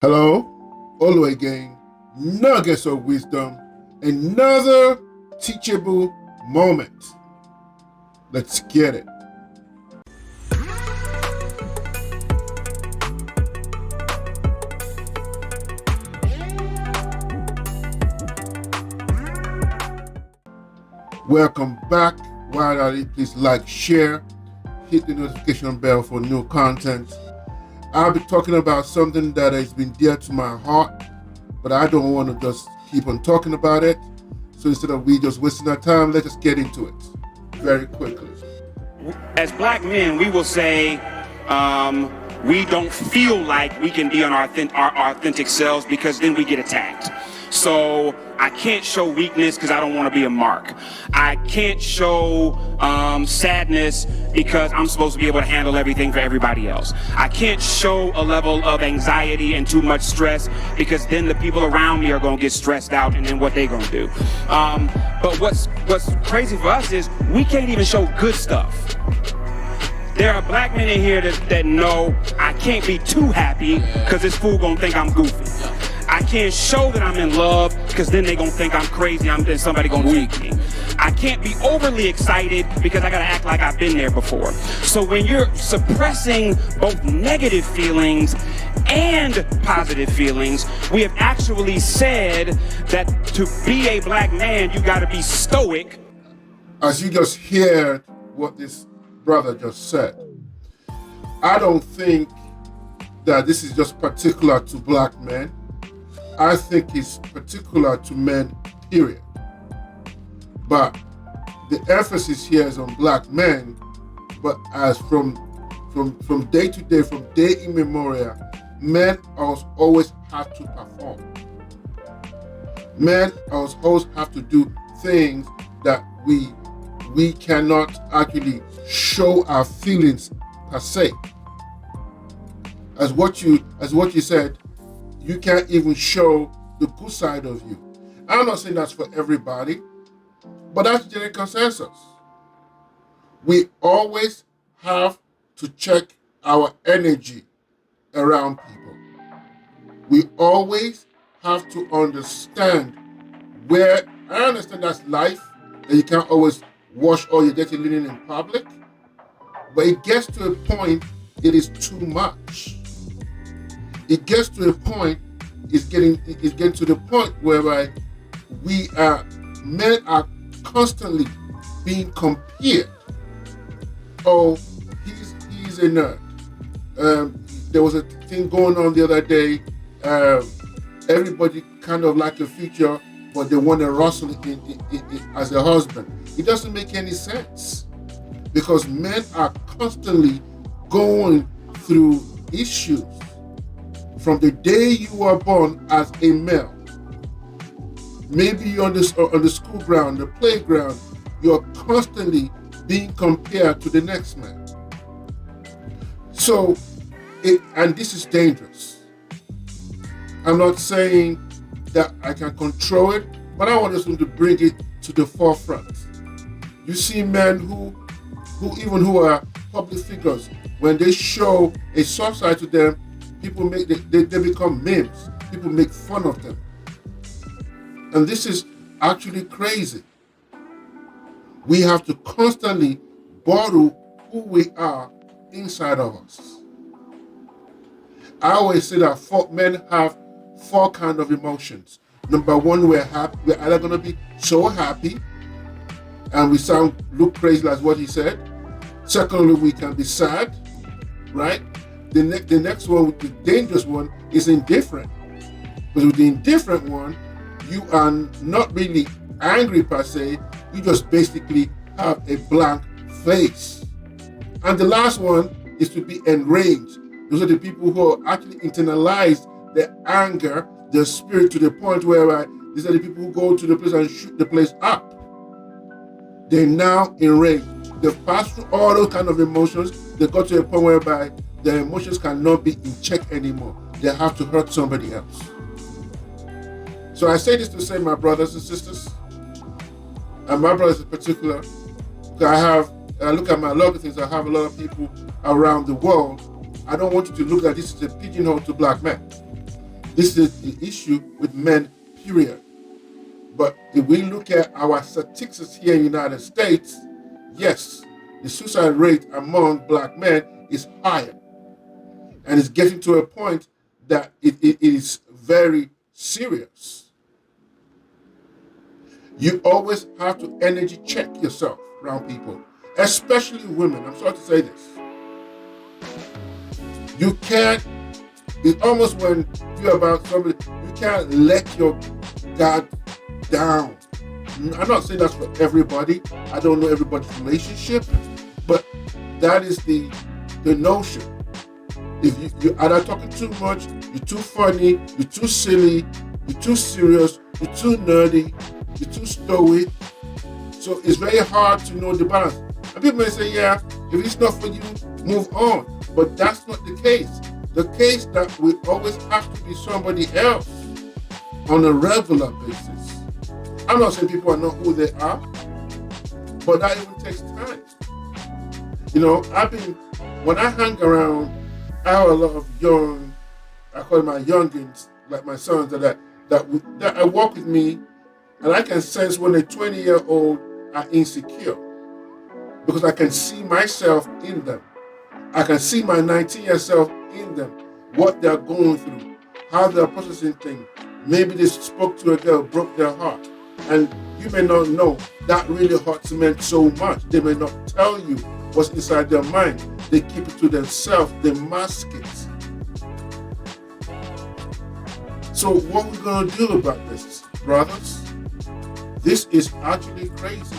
Hello, Olu again, nuggets of wisdom, another teachable moment. Let's get it. Welcome back. While at it, please like, share, hit the notification bell for new content. I'll be talking about something that has been dear to my heart, but I don't want to just keep on talking about it. So instead of we just wasting our time, let's just get into it very quickly. As black men, we will say we don't feel like we can be on our authentic selves because then we get attacked. So I can't show weakness because I don't want to be a mark. I can't show sadness because I'm supposed to be able to handle everything for everybody else. I can't show a level of anxiety and too much stress because then the people around me are going to get stressed out, and then what they going to do. But what's crazy for us is we can't even show good stuff. There are black men in here that know I can't be too happy because this fool gonna think I'm goofy. I can't show that I'm in love because then they gonna think I'm crazy, then somebody gonna weak me. I can't be overly excited because I gotta act like I've been there before. So when you're suppressing both negative feelings and positive feelings, we have actually said that to be a black man, you gotta be stoic. As you just heard what this brother just said, I don't think that this is just particular to black men. I think it's particular to men, period. But the emphasis here is on black men, but as from day to day, from day immemorial, men always have to perform. Men always have to do things that we cannot actually show our feelings per se. As what you said, you can't even show the good side of you. I'm not saying that's for everybody, but that's general consensus. We always have to check our energy around people. We always have to understand where, I understand that's life, and you can't always wash all your dirty linen in public, but it gets to a point, it is too much. It gets to a point, it's getting to the point whereby men are constantly being compared. Oh, he's a nerd. There was a thing going on the other day. Everybody kind of like a future, but they want to wrestle in as a husband. It doesn't make any sense because men are constantly going through issues from the day you were born as a male. Maybe you're on the school ground, the playground, you're constantly being compared to the next man. So, and this is dangerous. I'm not saying that I can control it, but I want us to bring it to the forefront. You see men who are public figures, when they show a soft side to them, people they become memes. People make fun of them. And this is actually crazy. We have to constantly bottle who we are inside of us. I always say that men have four kinds of emotions. Number one, we're happy. We're either going to be so happy and we look crazy like what he said. Secondly, we can be sad, right? The next one, the dangerous one, is indifferent. Because with the indifferent one, you are not really angry per se, you just basically have a blank face. And the last one is to be enraged. Those are the people who actually internalize their anger, their spirit to the point where these are the people who go to the place and shoot the place up. They're now enraged. They've passed through all those kind of emotions. They got to a point whereby their emotions cannot be in check anymore. They have to hurt somebody else. So I say this to say, my brothers and sisters, and my brothers in particular, because I look at my log of things, I have a lot of people around the world. I don't want you to look at this as a pigeonhole to black men. This is the issue with men, period. But if we look at our statistics here in the United States, yes, the suicide rate among black men is higher. And it's getting to a point that it is very serious. You always have to energy check yourself around people, especially women. I'm sorry to say this. You can't, it's almost when you're about somebody, you can't let your guard down. I'm not saying that's for everybody. I don't know everybody's relationship, but that is the notion. If you are not talking too much, you're too funny, you're too silly, you're too serious, you're too nerdy, you're too stoic. So it's very hard to know the balance. And people may say, yeah, if it's not for you, move on. But that's not the case. The case that we always have to be somebody else on a regular basis. I'm not saying people are not who they are, but that even takes time. You know, when I hang around, I have a lot of young, I call them my youngins, like my sons that walk with me, and I can sense when a 20-year-old are insecure because I can see myself in them. I can see my 19-year self in them, what they're going through, how they're processing things. Maybe they spoke to a girl, broke their heart, and you may not know that really hurts men so much. They may not tell you what's inside their mind. They keep it to themselves. They mask it. So what we're going to do about this, brothers? This is actually crazy.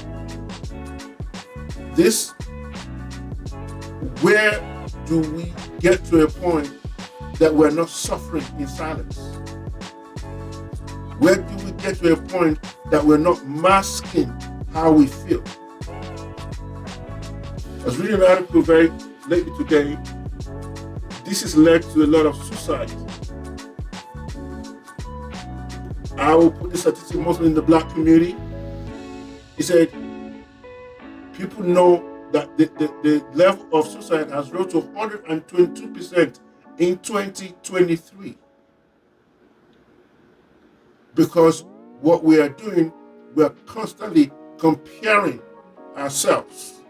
Where do we get to a point that we're not suffering in silence? Where do we get to a point that we're not masking how we feel? I was reading an article very lately today. This has led to a lot of suicide. I will put this statistic mostly in the black community. He said, people know that the level of suicide has rose to 122% in 2023. Because what we are doing, we are constantly comparing ourselves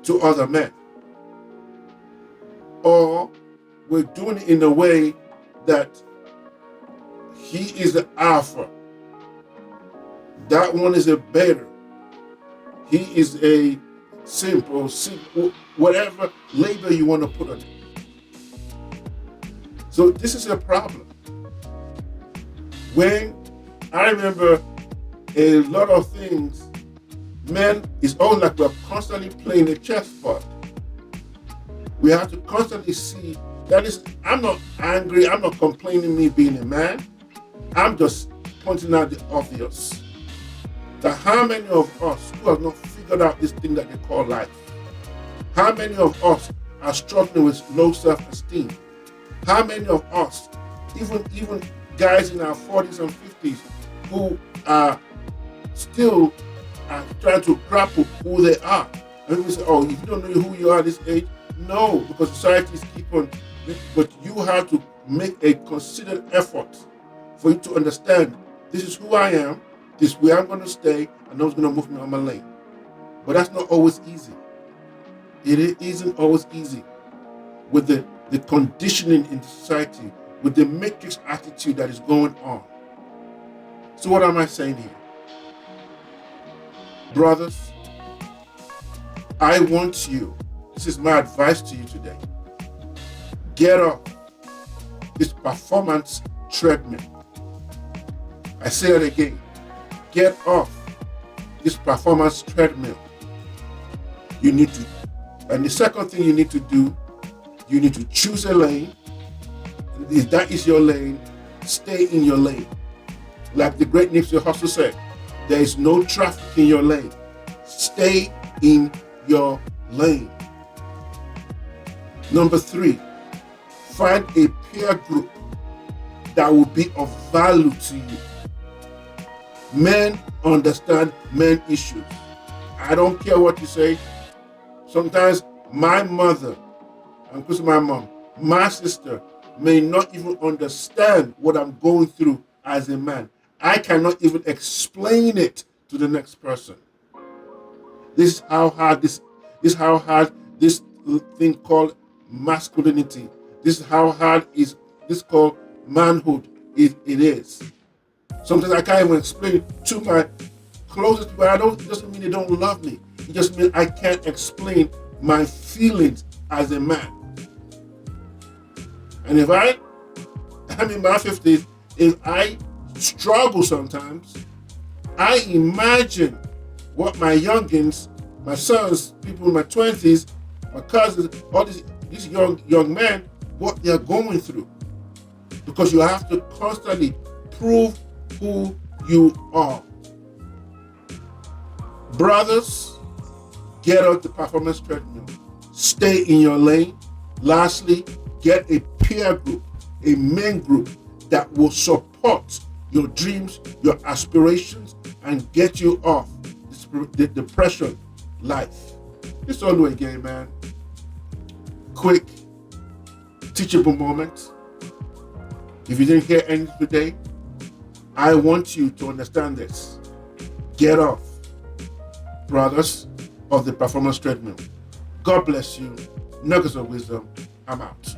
to other men. Or we're doing it in a way that he is the alpha. That one is a beta. He is a simple, whatever label you want to put on it. So this is a problem. When I remember a lot of things, men, it's all like we're constantly playing a chessboard. We have to constantly see, that is, I'm not angry, I'm not complaining me being a man. I'm just pointing out the obvious. That how many of us who have not figured out this thing that they call life? How many of us are struggling with low self-esteem? How many of us, even guys in our 40s and 50s, who are still trying to grapple who they are? And people say, oh, if you don't know who you are at this age, no, because societies keep on, but you have to make a considered effort for you to understand, this is who I am, this is where I'm going to stay, and no one's going to move me on my lane. But that's not always easy. It isn't always easy with the conditioning in society, with the matrix attitude that is going on. So what am I saying here? Brothers, I want you, this is my advice to you today, get off this performance treadmill. I say it again, get off this performance treadmill. You need to, and the second thing you need to do, you need to choose a lane. If that is your lane, stay in your lane. Like the great Nipsey Hussle said, there is no traffic in your lane. Stay in your lane. Number 3, find a peer group that will be of value to you. Men understand men issues. I don't care what you say. Sometimes my mother, and my mom, my sister, may not even understand what I'm going through as a man. I cannot even explain it to the next person. This is how hard this thing called masculinity. This is how hard is this called manhood it is. Sometimes I can't even explain it to my closest people. It doesn't mean they don't love me. It just means I can't explain my feelings as a man. And if I'm in my 50s, if I struggle sometimes, I imagine what my youngins, my sons, people in my 20s, my cousins, all these young men, what they're going through. Because you have to constantly prove who you are. Brothers, get on the performance treadmill. Stay in your lane. Lastly, get a peer group, a men group that will support your dreams, your aspirations, and get you off the depression life. It's always a game, man. Quick, teachable moment. If you didn't hear anything today, I want you to understand this. Get off, brothers, of the performance treadmill. God bless you. Nuggets of wisdom. I'm out.